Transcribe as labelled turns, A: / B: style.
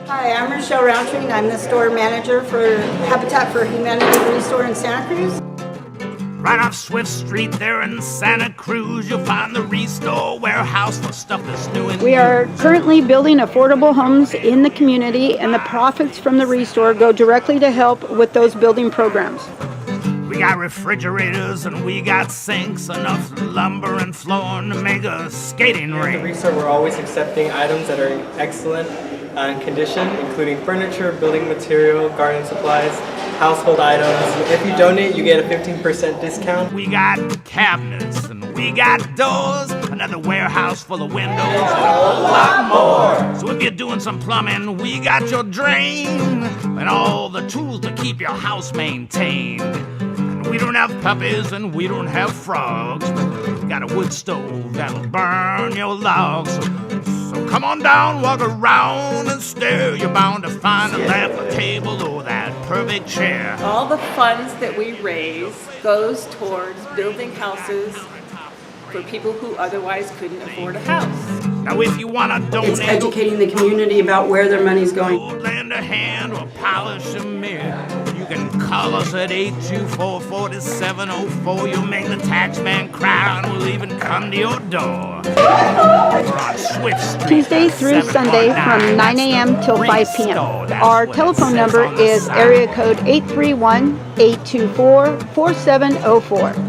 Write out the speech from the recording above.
A: Hi, I'm Rochelle Roundtree, and I'm the store manager for Habitat for Humanity Restore in Santa Cruz.
B: Right off Swift Street there in Santa Cruz, you'll find the Restore warehouse for stuff that's new and
C: We are currently building affordable homes in the community, and the profits from the Restore go directly to help with those building programs.
B: We got refrigerators and we got sinks, enough lumber and flooring to make a skating
D: At the
B: rink.
D: Restore, we're always accepting items that are in excellent condition, including furniture, building material, garden supplies, household items. If you donate, you get a 15% discount.
B: We got cabinets and we got doors, another warehouse full of windows, and a whole lot more. So if you're doing some plumbing, we got your drain and all the tools to keep your house maintained. And we don't have puppies and we don't have frogs, but we got a wood stove that'll burn your logs. So come on down, walk around and stare. You're bound to find a lamp, a table, or that perfect chair.
E: All the funds that we raise goes towards building houses for people who otherwise couldn't afford a house.
B: Now if you want to donate,
C: It's educating the community about where their money's going.
B: lend a hand or polish a mirror, you can call us at 824-4704. You'll make the tax man cry and we'll even come to your door. We're on Swift Street,
C: Tuesday through Sunday from 9 a.m. till 5 p.m. Our telephone number is area code 831-824-4704.